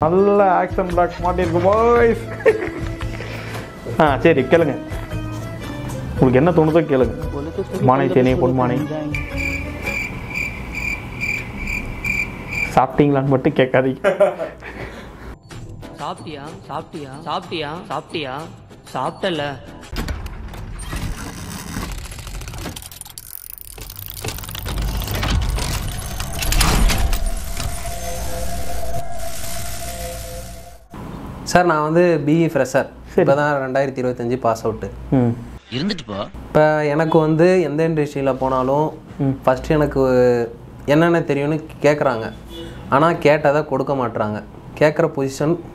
நல்ல action block மாட்டிருக்கு boys. சரி கேளுங்க, உங்களுக்கு என்ன தோணுதோ கேளுங்க. மானை தேனே பொன்மானை சாப்பிட்டீங்களான்னு மட்டும் கேட்காதீங்க. சாப்பிட்டியா சாப்பிட்டியா சாப்பிட்டியா சாப்பிட்டியா சாப்பிட்டல. சார் நான் வந்து பிஇ ஃப்ரெஷர், இப்போ தான் 2025 பாஸ் அவுட்டு இருந்துட்டு போ. இப்போ எனக்கு வந்து எந்த இண்டஸ்ட்ரியில் போனாலும் ஃபஸ்ட்டு எனக்கு என்னென்ன தெரியும்னு கேட்குறாங்க. ஆனால் கேட்டதை கொடுக்க மாட்டுறாங்க. கேட்குற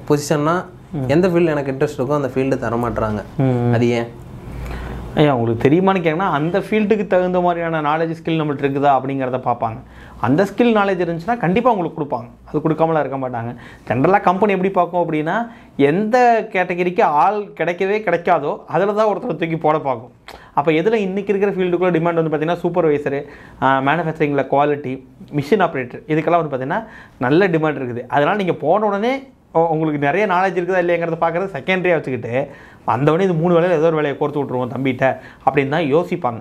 பொசிஷன்னா எந்த ஃபீல்டு எனக்கு இன்ட்ரெஸ்ட் இருக்கோ அந்த ஃபீல்டு தர மாட்டுறாங்க. அது ஏன் ஐயா உங்களுக்கு தெரியுமான்னு கேட்குன்னா, அந்த ஃபீல்டுக்கு தகுந்த மாதிரியான நாலேஜ் ஸ்கில் நம்மள்ட்ட இருக்குதா அப்படிங்கிறத பார்ப்பாங்க. அந்த ஸ்கில் நாலேஜ் இருந்துச்சுன்னா கண்டிப்பாக உங்களுக்கு கொடுப்பாங்க, அது கொடுக்காமலாம் இருக்க மாட்டாங்க. ஜென்ரலாக கம்பெனி எப்படி பார்க்கும் அப்படின்னா, எந்த கேட்டகரிக்கு ஆள் கிடைக்காதோ அதில் தான் ஒருத்தர் தூக்கி போட பார்க்கும். அப்போ எதில் இன்றைக்கி இருக்கிற ஃபீல்டுக்குள்ள டிமாண்ட் வந்து பார்த்திங்கன்னா சூப்பர்வைசரு, மேனுஃபேக்சரிங்கில் குவாலிட்டி, மிஷின் ஆப்ரேட்டர், இதுக்கெல்லாம் வந்து பார்த்திங்கன்னா நல்ல டிமாண்ட் இருக்குது. அதனால் நீங்கள் போன உடனே உங்களுக்கு நிறைய நாலேஜ் இருக்குதா இல்லையாங்கிறத பார்க்குறது செகண்டரியாக வச்சுக்கிட்டு வந்தவொடனே இது 3 வேலையில் ஏதோ ஒரு வேலையை கோர்த்து விட்ருவோம் தம்பிகிட்ட அப்படின்னு தான் யோசிப்பாங்க.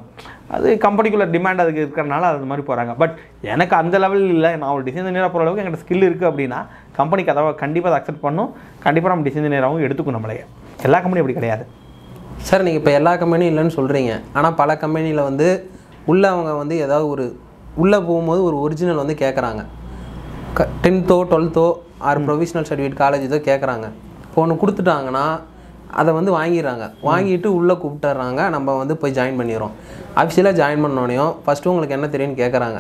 அது கம்பெனிக்குள்ளே டிமாண்ட் அதுக்கு இருக்கிறனால அது மாதிரி போகிறாங்க. பட் எனக்கு அந்த லெவலில் இல்லை, நான் ஒரு டிசைன் இன்ஜினியராக போகிற அளவுக்கு என்கிட்ட ஸ்கில் இருக்குது அப்படின்னா கம்பெனிக்கு அதை கண்டிப்பாக அதை அக்செப்ட் பண்ணும். கண்டிப்பாக நம்ம டிசைன் இன்ஜினியராகவும் எடுத்துக்கும். நம்மளையே எல்லா கம்பெனியும் அப்படி கிடையாது சார். நீங்கள் இப்போ எல்லா கம்பெனியும் இல்லைன்னு சொல்கிறீங்க, ஆனால் பல கம்பெனியில் வந்து உள்ளே அவங்க வந்து ஏதாவது ஒரு உள்ளே போகும்போது ஒரு ஒரிஜினல் வந்து கேட்குறாங்க. 10th 12th R provisional certificate college ஏதோ கேட்குறாங்க. இப்போ ஒன்று கொடுத்துட்டாங்கன்னா அதை வந்து வாங்கிடுறாங்க. வாங்கிட்டு உள்ளே கூப்பிட்டுறாங்க, நம்ம வந்து போய் ஜாயின் பண்ணிடுறோம். ஆஃபீஸில் ஜாயின் பண்ணோடனையும் ஃபஸ்ட்டு உங்களுக்கு என்ன தெரியும்னு கேட்குறாங்க.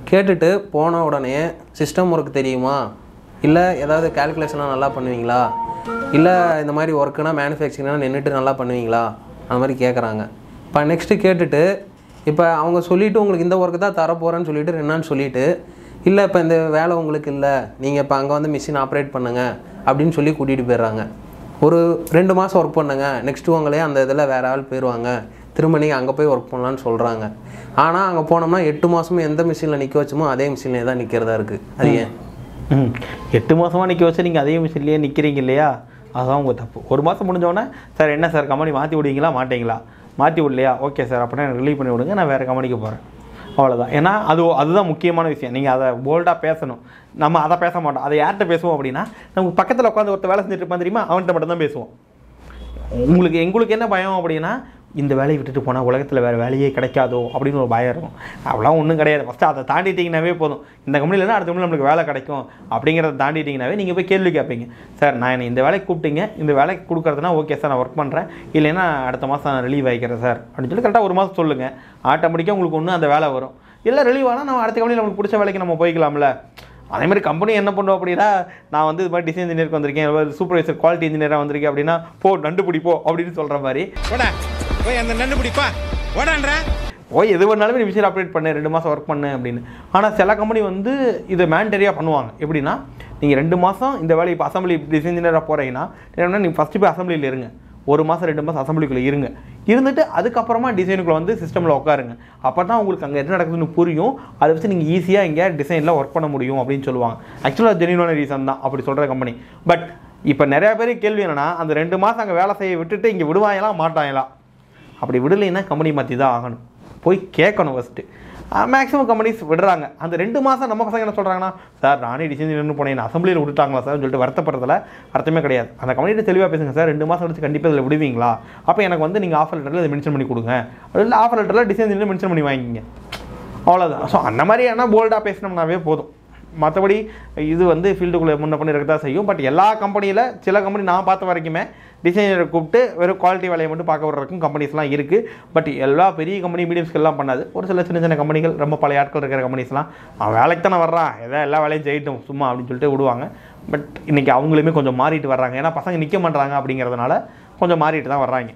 கேட்டுட்டு போன உடனே சிஸ்டம் ஒர்க் தெரியுமா, இல்லை ஏதாவது கேல்குலேஷனாக நல்லா பண்ணுவீங்களா, இல்லை இந்த மாதிரி ஒர்க்குனா மேனுஃபேக்சரிங்னா நின்றுட்டு நல்லா பண்ணுவீங்களா, அந்த மாதிரி கேட்குறாங்க. இப்போ நெக்ஸ்ட்டு கேட்டுட்டு இப்போ அவங்க சொல்லிவிட்டு உங்களுக்கு இந்த ஒர்க்கு தான் தரப்போகிறேன்னு சொல்லிவிட்டு என்னன்னு சொல்லிவிட்டு, இல்லை இப்போ இந்த வேலை உங்களுக்கு இல்லை, நீங்கள் இப்போ அங்கே வந்து மிஷின் ஆப்ரேட் பண்ணுங்கள் அப்படின்னு சொல்லி கூட்டிகிட்டு போயிடுறாங்க. ஒரு 2 மாதம் ஒர்க் பண்ணுங்க, நெக்ஸ்ட்டு உங்களே அந்த இதில் வேறு ஆள் போயிடுவாங்க, திரும்ப நீங்கள் அங்கே போய் ஒர்க் பண்ணலான்னு சொல்கிறாங்க. ஆனால் அங்கே போனோம்னா 8 மாதமும் எந்த மிஷினில் நிற்க வச்சோமோ அதே மிஷினில் தான் நிற்கிறதா இருக்குது. அது ஏன் 8 மாதமாக நிற்க வச்சு நீங்கள் அதே மிஷின்லேயே நிற்கிறீங்க இல்லையா? அதுதான் உங்கள் தப்பு. 1 மாதம் முடிஞ்சோடனே சார் என்ன சார் கம்பெனி மாற்றி விடுவீங்களா மாட்டீங்களா, மாற்றி விடலையா, ஓகே சார் அப்படின்னா எனக்கு ரிலீவ் பண்ணி விடுங்க, நான் வேறு கம்பெனிக்கு போகிறேன், அவ்வளோதான். ஏன்னா அதுதான் முக்கியமான விஷயம். நீங்கள் அதை போல்டாக பேசணும். நம்ம அதை பேச மாட்டோம். அதை யார்கிட்ட பேசுவோம் அப்படின்னா, நமக்கு பக்கத்தில் உட்காந்து ஒருத்தர் வேலை செஞ்சுட்டு இருப்பான் தெரியுமா, அவன்கிட்ட மட்டும் தான் பேசுவோம். எங்களுக்கு என்ன பயம் அப்படின்னா, இந்த வேலையை விட்டுட்டு போனால் உலகத்தில் வேறு வேலையே கிடைக்காதோ அப்படின்னு ஒரு பயம் இருக்கும். அவ்வளோலாம் ஒன்றும் கிடையாது. ஃபஸ்ட்டு அதை தாண்டிட்டிங்கனாவே போதும். இந்த கம்பெனிலேருந்து அடுத்த கம்பெனியில் நம்மளுக்கு வேலை கிடைக்கும் அப்படிங்கிறத தாண்டிட்டிங்கனாவே நீங்கள் போய் கேள்வி கேட்பீங்க. சார் நான் என்னை இந்த வேலைக்கு கூப்பிட்டீங்க, இந்த வேலைக்கு கொடுக்குறதுனா ஓகே சார் நான் ஒர்க் பண்ணுறேன், இல்லைன்னா அடுத்த மாதம் நான் ரிலீவ் ஆகிக்கிறேன் சார் அப்படின்னு சொல்லி கரெக்டாக 1 மாதம் சொல்லுங்கள். ஆட்டோமேட்டிக்காக உங்களுக்கு ஒன்று அந்த வேலை வரும். இல்லை ரிலீவ் ஆனால் நம்ம அடுத்த கம்பெனியில் நம்மளுக்கு பிடிச்ச வேலைக்கு நம்ம போய்க்கலாம்ல. அதே மாதிரி கம்பெனி என்ன பண்ணுவோம் அப்படின்னா, நான் வந்து இது மாதிரி டிசைன் இன்ஜினியருக்கு வந்திருக்கேன், சூப்பர்வைசர் குவாலிட்டி இன்ஜினியராக வந்திருக்கேன் அப்படின்னா நண்டு பிடிப்போ அப்படின்னு சொல்கிற மாதிரி போய் எது பண்ணாலுமே நீ மிஷின் ஆப்ரேட் பண்ணு, 2 மாதம் ஒர்க் பண்ணு அப்படின்னு. ஆனால் சில கம்பெனி வந்து இதை மேண்டரியாக பண்ணுவாங்க. எப்படின்னா, நீங்கள் 2 மாதம் இந்த வேலை இப்போ அசம்பிளி டிசைன் இன்ஜினியராக போகிறீங்கன்னா என்னன்னா, நீங்கள் ஃபஸ்ட்டு போய் அசம்பிளியில் இருங்க, 1 மாதம் 2 மாதம் அசம்பிளிக்குள்ளே இருங்க, இருந்துட்டு அதுக்கப்புறமா டிசைனுக்குள்ளே வந்து சிஸ்டமில் உட்காருங்க. அப்போ தான் உங்களுக்கு அங்கே என்ன நடக்குதுன்னு புரியும். அதை வச்சு நீங்கள் ஈஸியாக இங்கே டிசைனில் ஒர்க் பண்ண முடியும் அப்படின்னு சொல்லுவாங்க. ஆக்சுவலாக ஜென்யூனான ரீசன் தான் அப்படி சொல்கிற கம்பெனி. பட் இப்போ நிறையா பேர் கேள்வி என்னென்னா, அந்த 2 மாதம் அங்கே வேலை செய்ய விட்டுட்டு இங்கே விடுவாங்களாம் மாட்டாங்களா? அப்படி விடலைன்னா கம்பெனி மாற்றி தான் ஆகணும், போய் கேட்கணும் ஃபஸ்ட்டு. மேக்ஸிமம் கம்பெனிஸ் விடுறாங்க. அந்த 2 மாதம் நம்ம பசங்க என்ன சொல்கிறாங்கன்னா, சார் நானே டிசைன் இன்ஜினியர் போனேன், அசம்பிளியில் விட்டுட்டாங்களா சார்னு சொல்லிட்டு வருத்தப்படுறதுல அர்த்தமே கிடையாது. அந்த கம்பெனிகிட்ட தெளிவாக பேசுங்க, சார் 2 மாதம் கழிச்சு கண்டிப்பாக இதில் விடுவீங்களா, அப்போ எனக்கு வந்து நீங்கள் ஆஃபர் லெட்டரில் இதை மென்ஷன் பண்ணி கொடுங்க, அதில் ஆஃபர் லெட்டரில் டிசைன் இன்ஜினியர் மென்ஷன் பண்ணி வாங்கிங்க, அவ்வளோதான். ஸோ அந்த மாதிரி ஆனால் போல்டாக பேசினோம்னாவே போதும். மற்றபடி இது வந்து ஃபீல்டுக்குள்ளே முன்ன பண்ணி இருக்க தான் செய்யும். பட் எல்லா கம்பெனியில் சில கம்பெனி நான் பார்த்த வரைக்குமே டிசைனரை கூப்பிட்டு வெறும் குவாலிட்டி வேலையை மட்டும் பார்க்க விடுறதுக்கும் கம்பெனிஸ்லாம் இருக்குது. பட் எல்லா பெரிய கம்பெனி மீடியம் ஸ்கேல்லாம் பண்ணாது. ஒரு சில சின்ன சின்ன கம்பெனிகள், ரொம்ப பழைய ஆட்கள் இருக்கிற கம்பெனிஸ்லாம் அவன் வேலைக்கு தானே வர்றான், எல்லா வேலையும் செய்யட்டும் சும்மா அப்படின்னு சொல்லிட்டு விடுவாங்க. பட் இன்றைக்கி அவங்களுமே கொஞ்சம் மாறிட்டு வர்றாங்க. ஏன்னா பசங்க நிற்க மாட்டாங்க அப்படிங்கிறதுனால கொஞ்சம் மாறிட்டு தான் வர்றாங்க.